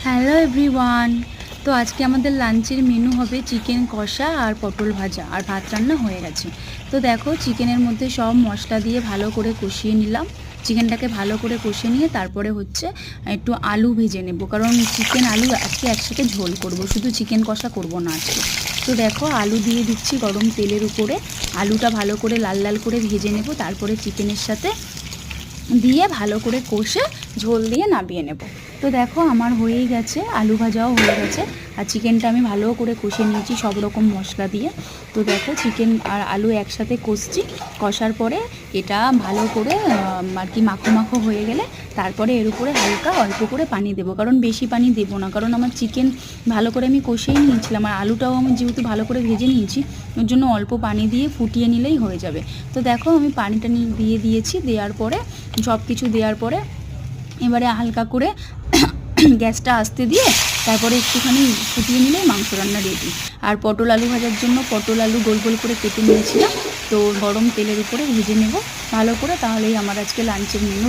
Hello everyone. তো আজকে আমাদের লাঞ্চের মেনু হবে চিকেন কষা আর পটল ভাজা, আর ভাত রান্না হয়ে গেছে। তো দেখো, চিকেনের মধ্যে সব মশলা দিয়ে ভালো করে কষিয়ে নিলাম। চিকেনটাকে ভালো করে কষে নিয়ে তারপরে হচ্ছে একটু আলু ভেজে নেব, কারণ চিকেন আলু আজকে একসাথে ঝোল করব, শুধু চিকেন কষা করব না আজকে। তো দেখো, আলু দিয়ে দিচ্ছি গরম তেলের উপরে। আলুটা ভালো করে লাল লাল করে ভেজে নেব, তারপরে চিকেনের সাথে দিয়ে ভালো করে কষে ঝোল দিয়ে নামিয়ে নেব। তো দেখো, আমার হয়েই গেছে, আলু ভাজাও হয়ে গেছে, আর চিকেনটা আমি ভালো করে কষে নিয়েছি সব রকম মশলা দিয়ে। তো দেখো, চিকেন আর আলু একসাথে কষছি, কষার পরে এটা ভালো করে আর কি মাখো মাখো হয়ে গেলে তারপরে এর উপরে হালকা অল্প করে পানি দেবো, কারণ বেশি পানি দেবো না, কারণ আমার চিকেন ভালো করে আমি কষেই নিয়েছিলাম, আর আলুটাও আমি যেহেতু ভালো করে ভেজে নিয়েছি, ওর জন্য অল্প পানি দিয়ে ফুটিয়ে নিলেই হয়ে যাবে। তো দেখো, আমি পানিটা দিয়ে দিয়েছি, দেওয়ার পরে সব কিছু দেওয়ার পরে এবারে হালকা করে গ্যাসটা আস্তে দিয়ে তারপরে একটুখানি ফুটিয়ে নিলেই মাংস রান্না রেডি। আর পটল আলু ভাজার জন্য পটল আলু গোল গোল করে কেটে নিয়েছিলাম, তো গরম তেলের উপরে ভেজে নেব ভালো করে, তাহলেই আমার আজকে লাঞ্চের মেনু।